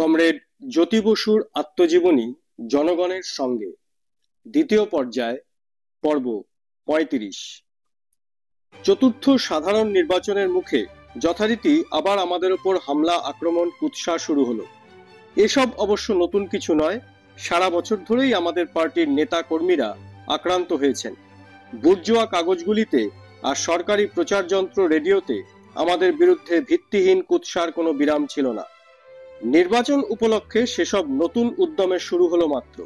Comrade জ্যোতি বসুর আত্মজীবনী জনগণের সঙ্গে দ্বিতীয় পর্যায় পর্ব ৩৫। চতুর্থ সাধারণ নির্বাচনের মুখে যথারীতি আবার আমাদের উপর হামলা, আক্রমণ, কুৎসা শুরু হলো। এসব অবশ্য নতুন কিছু নয়, সারা বছর ধরেই আমাদের পার্টির নেতা কর্মীরা আক্রান্ত হয়েছেন। বুর্জোয়া কাগজগুলিতে আর সরকারি প্রচার যন্ত্র রেডিওতে আমাদের বিরুদ্ধে ভিত্তিহীন কুৎসার কোনো বিরাম ছিল না। নির্বাচন উপলক্ষে সেসব নতুন উদ্যমে শুরু হলো মাত্র।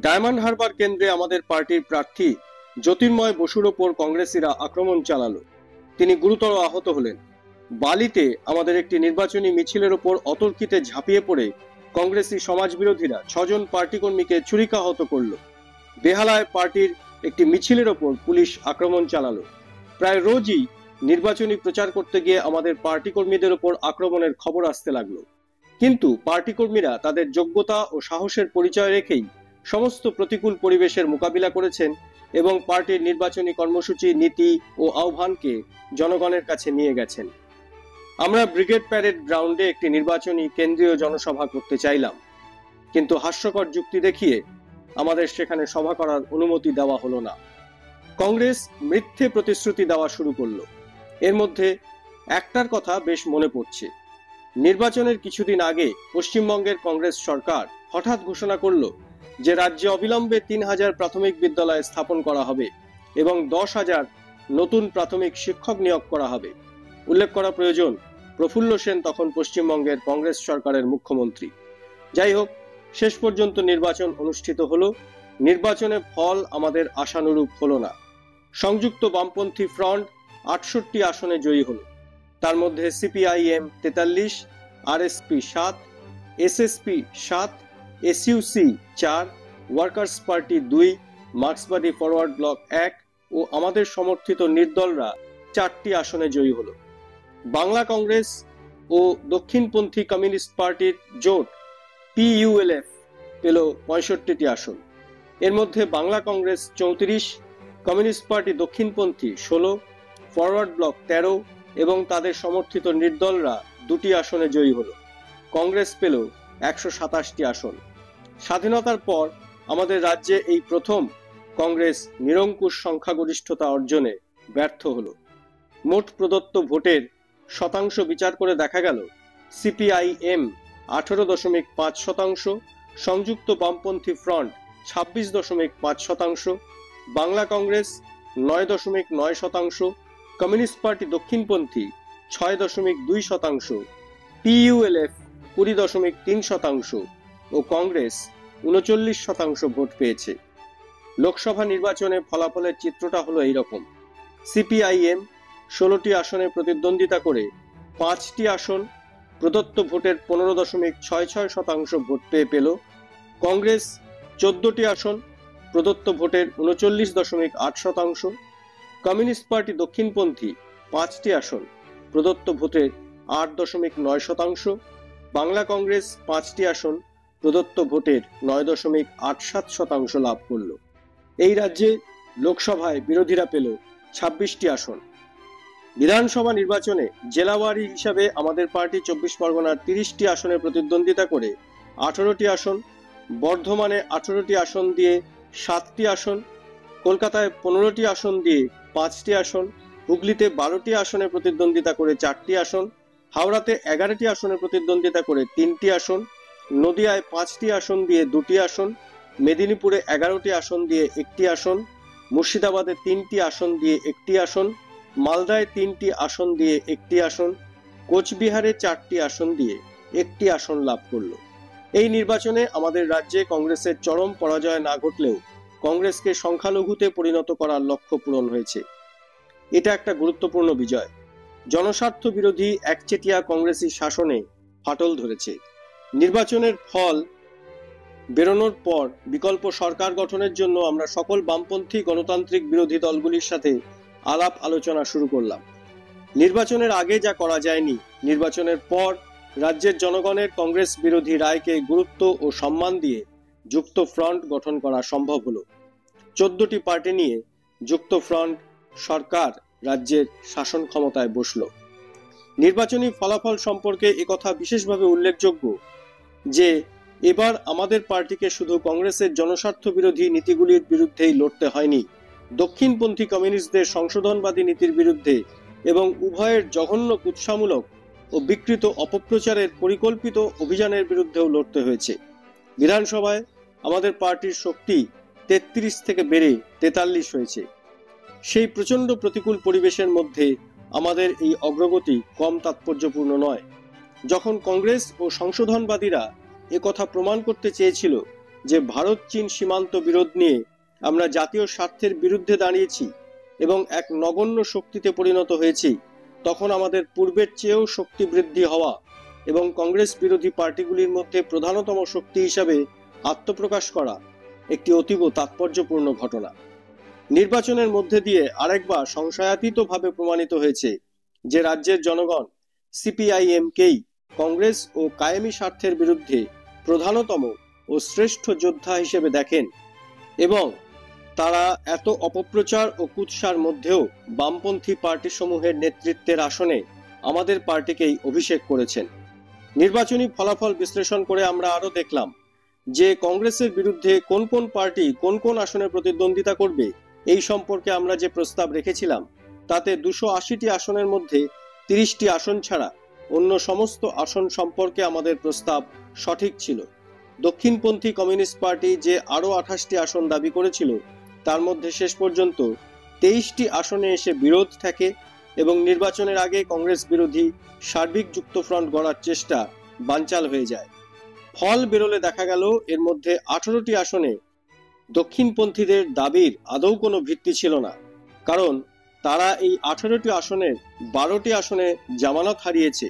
ডায়মন্ড হারবার কেন্দ্রে আমাদের পার্টির প্রার্থী জ্যোতির্ময় বসুর ওপর কংগ্রেসীরা আক্রমণ চালালো। তিনি গুরুতর আহত হলেন। বালিতে আমাদের একটি নির্বাচনী মিছিলের ওপর অতর্কিতে ঝাঁপিয়ে পড়ে কংগ্রেসী সমাজবিরোধীরা ৬ জন পার্টি কর্মীকে ছুরিকাহত করল। বেহালায় পার্টির একটি মিছিলের ওপর পুলিশ আক্রমণ চালালো। প্রায় রোজই নির্বাচনী প্রচার করতে গিয়ে আমাদের পার্টি কর্মীদের ওপর আক্রমণের খবর আসতে লাগলো। কিন্তু পার্টি কর্মীরা তাদের যোগ্যতা ও সাহসের পরিচয় রেখেই সমস্ত প্রতিকূল পরিবেশের মোকাবিলা করেছেন এবং পার্টির নির্বাচনী কর্মসূচি, নীতি ও আহ্বানকে জনগণের কাছে নিয়ে গেছেন। আমরা ব্রিগেড প্যারেড গ্রাউন্ডে একটি নির্বাচনী কেন্দ্রীয় জনসভা করতে চাইলাম, কিন্তু হাস্যকর যুক্তি দেখিয়ে আমাদের সেখানে সভা করার অনুমতি দেওয়া হলো না। কংগ্রেস মিথ্যে প্রতিশ্রুতি দেওয়া শুরু করলো। এর মধ্যে একটার কথা বেশ মনে পড়ছে। নির্বাচনের কিছুদিন আগে পশ্চিমবঙ্গের কংগ্রেস সরকার হঠাৎ ঘোষণা করলো যে রাজ্যে অবিলম্বে ৩,০০০ প্রাথমিক বিদ্যালয় স্থাপন করা হবে এবং ১০,০০০ নতুন প্রাথমিক শিক্ষক নিয়োগ করা হবে। উল্লেখ করা প্রয়োজন, প্রফুল্ল সেন তখন পশ্চিমবঙ্গের কংগ্রেস সরকারের মুখ্যমন্ত্রী। যাই হোক, শেষ পর্যন্ত নির্বাচন অনুষ্ঠিত হলো। নির্বাচনে ফল আমাদের আশানুরূপ হলো না। সংযুক্ত বামপন্থী ফ্রন্ট ৬৮ আসনে জয়ী হলো। তার মধ্যে CPIM ৪৩, RSP ৭, SSP ৭, SUC ৪, workers party ২, মার্ক্সবাদী ফরওয়ার্ড ব্লক ১ ও আমাদের সমর্থিত নির্দলরা ৪টি আসনে জয়ী হলো। বাংলা কংগ্রেস ও দক্ষিণপন্থী কমিউনিস্ট পার্টির জোট পিইউএলএফ পেল ৬৫টি আসন। এর মধ্যে বাংলা কংগ্রেস ৩৪, কমিউনিস্ট পার্টি দক্ষিণপন্থী ১৬, ফরওয়ার্ড ব্লক ১৩ এবং তাদের সমর্থিত নির্দলরা ২টি আসনে জয়ী হলো। কংগ্রেস পেল ১২৭টি আসন। স্বাধীনতার পর আমাদের রাজ্যে এই প্রথম কংগ্রেস নিরঙ্কুশ সংখ্যাগরিষ্ঠতা অর্জনে ব্যর্থ হলো। মোট প্রদত্ত ভোটের শতাংশ বিচার করে দেখা গেল সিপিআইএম ১৮.৫%, সংযুক্ত বামপন্থী ফ্রন্ট ২৬.৫%, বাংলা কংগ্রেস ৯.৯%, কমিউনিস্ট পার্টি দক্ষিণপন্থী ৬.২%, পিইউএলএফ ২০.৩% ও কংগ্রেস ৩৯% ভোট পেয়েছে। লোকসভা নির্বাচনে ফলাফলের চিত্রটা হলো এইরকম। সিপিআইএম ১৬টি আসনে প্রতিদ্বন্দ্বিতা করে ৫টি আসন, প্রদত্ত ভোটের ১৫.৬৬% ভোট পেয়ে পেল। কংগ্রেস ১৪টি আসন, প্রদত্ত ভোটের ৩৯.৮%, কমিউনিস্ট পার্টি দক্ষিণপন্থী ৫টি আসন, প্রদত্ত ভোটের ৮.৯%, বাংলা কংগ্রেস 5টি আসন, প্রদত্ত ভোটের 9.87% লাভ করল। এই রাজ্যে লোকসভায় বিরোধীরা পেল 26টি আসন। বিধানসভা নির্বাচনে জেলাওয়ারি হিসাবে আমাদের পার্টি ২৪ পরগনার 30টি আসনে প্রতিদ্বন্দ্বিতা করে 18টি আসন, বর্ধমানে 18টি আসন দিয়ে 7টি আসন, কলকাতায় 15টি আসন দিয়ে 5টি আসন, হুগলিতে 12টি আসনে প্রতিদ্বন্দ্বিতা করে 4টি আসন, হাওড়াতে 11টি আসনে প্রতিদ্বন্দ্বিতা করে 3টি আসন, নদিয়ায় 5টি আসন দিয়ে 2টি আসন, মেদিনীপুরে 11টি আসন দিয়ে 1টি আসন, মুর্শিদাবাদে 3টি আসন দিয়ে 1টি আসন, মালদায় 3টি আসন দিয়ে 1টি আসন, কোচবিহারে 4টি আসন দিয়ে 1টি আসন লাভ করল। এই নির্বাচনে আমাদের রাজ্যে কংগ্রেসের চরম পরাজয় না ঘটলেও কংগ্রেসকে সংখ্যালঘুতে পরিণত করার লক্ষ্য পূরণ হয়েছে। এটা একটা গুরুত্বপূর্ণ বিজয়। জনস্বার্থ বিরোধী একচেটিয়া কংগ্রেসী শাসনে ফাটল ধরেছে। নির্বাচনের ফল বেরোনোর পর বিকল্প সরকার গঠনের জন্য আমরা সকল বামপন্থী গণতান্ত্রিক বিরোধী দলগুলির সাথে আলাপ আলোচনা শুরু করলাম। নির্বাচনের আগে যা করা যায়নি, নির্বাচনের পর রাজ্যের জনগণের কংগ্রেস বিরোধী রায়কে গুরুত্ব ও সম্মান দিয়ে যুক্ত ফ্রন্ট গঠন করা সম্ভব হলো। 14টি পার্টি নিয়ে যুক্ত ফ্রন্ট সরকার রাজ্যের শাসন ক্ষমতায় বসল। নির্বাচনী ফলাফল সম্পর্কে একথা বিশেষভাবে উল্লেখযোগ্য, যে এবার আমাদের পার্টিকে শুধু কংগ্রেসের জনস্বার্থ বিরোধী নীতিগুলির বিরুদ্ধেই লড়তে হয়নি, দক্ষিণপন্থী কমিউনিস্টদের সংশোধনবাদী নীতির বিরুদ্ধে এবং উভয়ের জঘন্য কুৎসামূলক ও বিকৃত অপপ্রচারের পরিকল্পিত অভিযানের বিরুদ্ধেও লড়তে হয়েছে। বিধানসভায় আমাদের পার্টির শক্তি ৩৩ থেকে বেড়ে ৪৩ হয়েছে। সেই প্রচন্ড প্রতিকূল পরিবেশের মধ্যে আমাদের এই অগ্রগতি কম তাৎপর্যপূর্ণ নয়। যখন কংগ্রেস ও সংশোধনবাদীরা একথা প্রমাণ করতে চেয়েছিল যে ভারত চীন সীমান্ত বিরোধ নিয়ে আমরা জাতীয় স্বার্থের বিরুদ্ধে দাঁড়িয়েছি এবং এক নগণ্য শক্তিতে পরিণত হয়েছি, তখন আমাদের পূর্বের চেয়েও শক্তি বৃদ্ধি হওয়া এবং কংগ্রেস বিরোধী পার্টিগুলির মধ্যে প্রধানতম শক্তি হিসাবে আত্মপ্রকাশ করা একটি অতীব তাৎপর্যপূর্ণ ঘটনা। নির্বাচনের মধ্যে দিয়ে আরেকবার সংশয়াতীতভাবে প্রমাণিত হয়েছে যে রাজ্যের জনগণ সিপিআইএমকেই কংগ্রেস ও কায়েমি স্বার্থের বিরুদ্ধে প্রধানতম ও শ্রেষ্ঠ যোদ্ধা হিসেবে দেখেন এবং তারা এত অপপ্রচার ও কুৎসার মধ্যেও বামপন্থী পার্টি সমূহের নেতৃত্বের আসনে আমাদের পার্টিকেই অভিষেক করেছেন। নির্বাচনী ফলাফল বিশ্লেষণ করে আমরা আরো দেখলাম যে কংগ্রেসের বিরুদ্ধে কোন কোন পার্টি কোন কোন আসনে প্রতিদ্বন্দ্বিতা করবে এই সম্পর্কে আমরা যে প্রস্তাব রেখেছিলাম তাতে 280টি আসনের মধ্যে 30টি আসন ছাড়া অন্য সমস্ত আসন সম্পর্কে আমাদের প্রস্তাব সঠিক ছিল। দক্ষিণপন্থী কমিউনিস্ট পার্টি যে আরো 28টি আসন দাবি করেছিল তার মধ্যে শেষ পর্যন্ত 23টি আসনে এসে বিরোধ থাকে এবং নির্বাচনের আগে কংগ্রেস বিরোধী সার্বিক যুক্তফ্রন্ট গড়ার চেষ্টা বানচাল হয়ে যায়। ফল বেরোলে দেখা গেল এর মধ্যে 18টি আসনে দক্ষিণপন্থীদের দাবির আদৌ কোনো ভিত্তি ছিল না, কারণ তারা এই 18টি আসনের 12টি আসনে জামানত হারিয়েছে,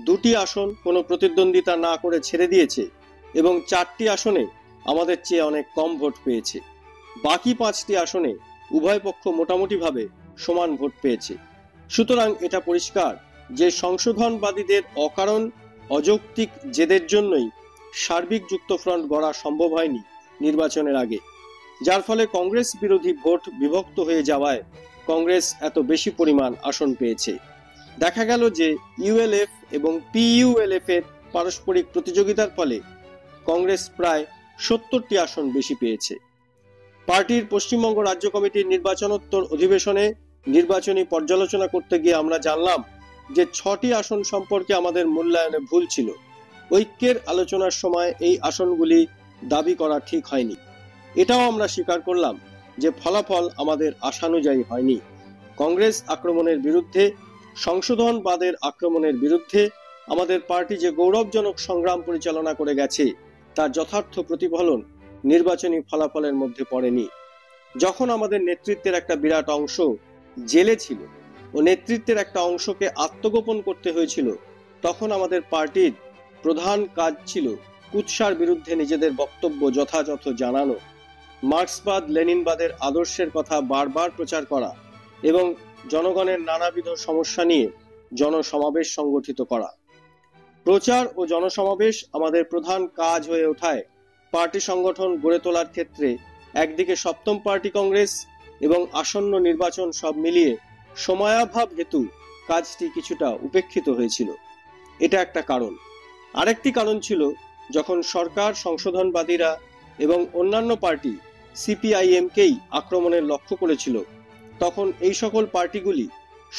2টি আসন কোনো প্রতিদ্বন্দ্বিতা না করে ছেড়ে দিয়েছে এবং 4টি আসনে আমাদের চেয়ে অনেক কম ভোট পেয়েছে। বাকি 5টি আসনে উভয় পক্ষ মোটামুটিভাবে সমান ভোট পেয়েছে। সুতরাং এটা পরিষ্কার যে সংশোধনবাদীদের অকারণ অযৌক্তিক জেদের জন্যই সার্বিক যুক্তফ্রন্ট গড়া সম্ভব হয়নি নির্বাচনের আগে, যার ফলে কংগ্রেস বিরোধী ভোট বিভক্ত হয়ে যাওয়ায় কংগ্রেস এত বেশি পরিমাণ আসন পেয়েছে। দেখা গেল যে ইউএলএফ এবং পিইউএলএফ এর পারস্পরিক প্রতিযোগিতার ফলে কংগ্রেস প্রায় 70টি আসন বেশি পেয়েছে। পার্টির পশ্চিমবঙ্গ রাজ্য কমিটির নির্বাচনোত্তর অধিবেশনে নির্বাচনী পর্যালোচনা করতে গিয়ে আমরা জানলাম যে 6টি আসন সম্পর্কে আমাদের মূল্যায়নে ভুল ছিল। ঐক্যের আলোচনার সময় এই আসনগুলি দাবি করা ঠিক হয়নি। এটাও আমরা স্বীকার করলাম যে ফলাফল আমাদের আশানুযায়ী হয়নি। কংগ্রেস আক্রমণের বিরুদ্ধে, সংশোধনবাদের আক্রমণের বিরুদ্ধে আমাদের পার্টি যে গৌরবজনক সংগ্রাম পরিচালনা করে গেছে তার যথার্থ প্রতিফলন নির্বাচনী ফলাফলের মধ্যে পড়েনি। যখন আমাদের নেতৃত্বের একটা বিরাট অংশ জেলে ছিল ও নেতৃত্বের একটা অংশকে আত্মগোপন করতে হয়েছিল, তখন আমাদের পার্টির প্রধান কাজ ছিল কুৎসার বিরুদ্ধে নিজেদের বক্তব্য যথাযথ জানানো, মার্ক্সবাদ লেনিনবাদের আদর্শের কথা বারবার প্রচার করা এবং জনগণের নানাবিধ সমস্যা নিয়ে জনসমাবেশ সংগঠিত করা। প্রচার ও জনসমাবেশ আমাদের প্রধান কাজ হয়ে ওঠায় পার্টি সংগঠন গড়ে তোলার ক্ষেত্রে একদিকে সপ্তম পার্টি কংগ্রেস এবং আসন্ন নির্বাচন সব মিলিয়ে সময়াভাব হেতু কাজটি কিছুটা উপেক্ষিত হয়েছিল। এটা একটা কারণ। আরেকটি কারণ ছিল যখন সরকার, সংশোধনবাদীরা এবং অন্যান্য পার্টি সিপিআইএমকেই আক্রমণের লক্ষ্য করেছিল, তখন এই সকল পার্টিগুলি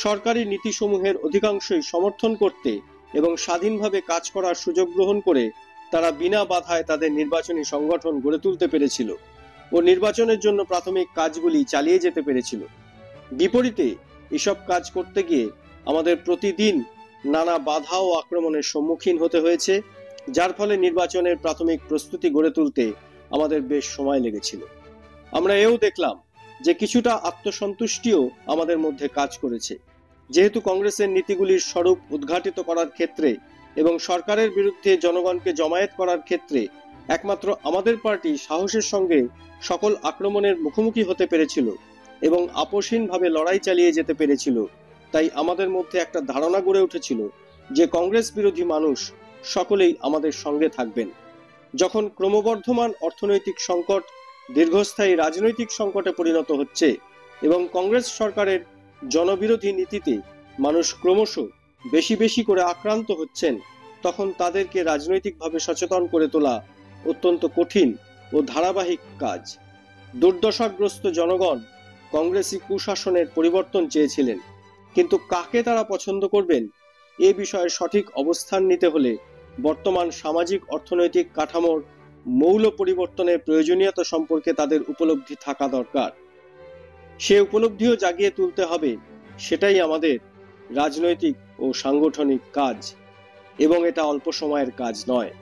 সরকারি নীতিসমূহের অধিকাংশই সমর্থন করতে এবং স্বাধীনভাবে কাজ করার সুযোগ গ্রহণ করে তারা বিনা বাধায় তাদের নির্বাচনী সংগঠন গড়ে তুলতে পেরেছিল ও নির্বাচনের জন্য প্রাথমিক কাজগুলি চালিয়ে যেতে পেরেছিল। বিপরীতে এসব কাজ করতে গিয়ে আমাদের প্রতিদিন নানা বাধা ও আক্রমণের সম্মুখীন হতে হয়েছে, যার ফলে নির্বাচনের প্রাথমিক প্রস্তুতি গড়ে তুলতে আমাদের বেশ সময় লেগেছিল। আমরা এও দেখলাম যে কিছুটা আত্মসন্তুষ্টিও আমাদের মধ্যে কাজ করেছে, যেহেতু কংগ্রেসের নীতিগুলির স্বরূপ উদ্ঘাটিত করার ক্ষেত্রে এবং সরকারের বিরুদ্ধে জনগণকে জমায়েত করার ক্ষেত্রে একমাত্র আমাদের পার্টি সাহসের সঙ্গে সকল আক্রমণের মুখোমুখি হতে পেরেছিল এবং আপোষহীনভাবে লড়াই চালিয়ে যেতে পেরেছিল। তাই আমাদের মধ্যে একটা ধারণা গড়ে উঠেছিল যে কংগ্রেস বিরোধী মানুষ সকলেই আমাদের সঙ্গে থাকবেন। যখন ক্রমবর্ধমান অর্থনৈতিক সংকট দীর্ঘস্থায়ী রাজনৈতিক সংকটে পরিণত হচ্ছে এবং কংগ্রেস সরকারের জনবিরোধী নীতিতে মানুষ ক্রমশ বেশি বেশি করে আক্রান্ত হচ্ছেন, তখন তাদেরকে রাজনৈতিকভাবে সচেতন করে তোলা অত্যন্ত কঠিন ও ধারাবাহিক কাজ। দুর্দশাগ্রস্ত জনগণ কংগ্রেসি কুশাসনের পরিবর্তন চেয়েছিলেন, কিন্তু কাকে তারা পছন্দ করবেন এ বিষয়ে সঠিক অবস্থান নিতে হলে বর্তমান সামাজিক অর্থনৈতিক কাঠামোর মৌল পরিবর্তনের প্রয়োজনীয়তা সম্পর্কে তাদের উপলব্ধি থাকা দরকার। সে উপলব্ধিও জাগিয়ে তুলতে হবে, সেটাই আমাদের রাজনৈতিক ও সাংগঠনিক কাজ, এবং এটা অল্প সময়ের কাজ নয়।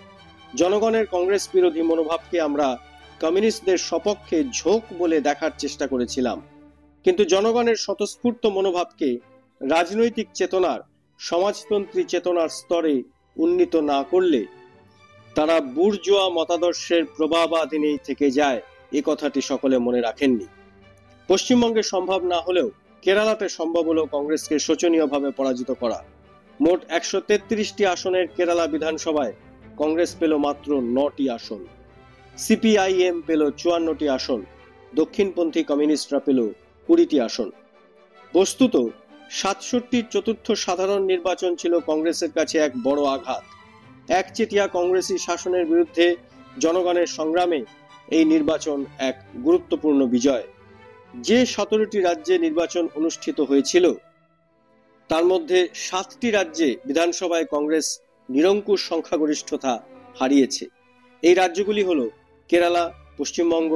জনগণের কংগ্রেস বিরোধী মনোভাবকে আমরা কমিউনিস্টদের সপক্ষে ঝোঁক বলে দেখার চেষ্টা করেছিলাম, কিন্তু জনগণের স্বতঃস্ফূর্ত মনোভাবকে রাজনৈতিক চেতনার, সমাজতন্ত্রী চেতনার স্তরে উন্নীত না করলে তারা বুর্জোয়া মতাদর্শের প্রভাবাধীনেই থেকে যায়, এ কথাটি সকলে মনে রাখেননি। পশ্চিমবঙ্গে সম্ভব না হলেও কেরালাতে সম্ভব হলো কংগ্রেসকে শোচনীয়ভাবে পরাজিত করা। মোট 133টি আসনের কেরালা বিধানসভায় কংগ্রেস পেল মাত্র 9টি আসন, সিপিআইএম পেল 54টি আসন, দক্ষিণপন্থী কমিউনিস্টরা পেল 20টি আসন। বস্তুত 67টির চতুর্থ সাধারণ নির্বাচন ছিল কংগ্রেসের কাছে এক বড় আঘাত। একচেটিয়া কংগ্রেসি শাসনের বিরুদ্ধে জনগণের সংগ্রামে এই নির্বাচন এক গুরুত্বপূর্ণ বিজয়। যে 17টি রাজ্যে নির্বাচন অনুষ্ঠিত হয়েছিল তার মধ্যে 7টি রাজ্যে বিধানসভায় কংগ্রেস নিরঙ্কুশ সংখ্যাগরিষ্ঠতা হারিয়েছে। এই রাজ্যগুলি হল কেরালা, পশ্চিমবঙ্গ,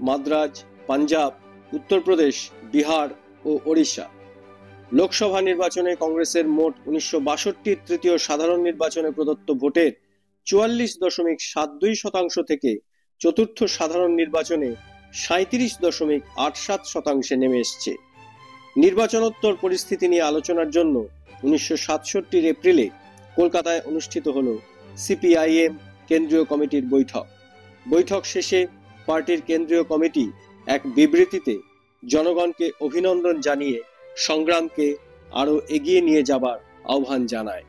মাদ্রাজ, পাঞ্জাব, উত্তরপ্রদেশ, বিহার ও ওড়িশা। লোকসভা নির্বাচনে কংগ্রেসের মোট 1962 তৃতীয় সাধারণ নির্বাচনে প্রদত্ত ভোটের 44.72% থেকে চতুর্থ সাধারণ নির্বাচনে 37.87% নেমে এসছে। নির্বাচনোত্তর পরিস্থিতি নিয়ে আলোচনার জন্য 1967 এপ্রিলে কলকাতায় অনুষ্ঠিত হল সিপিআইএম কেন্দ্রীয় কমিটির বৈঠক। বৈঠক শেষে পার্টির কেন্দ্রীয় কমিটি এক বিবৃতিতে জনগণকে অভিনন্দন জানিয়ে সংগ্রামকে আরো এগিয়ে নিয়ে যাবার আহ্বান জানায়।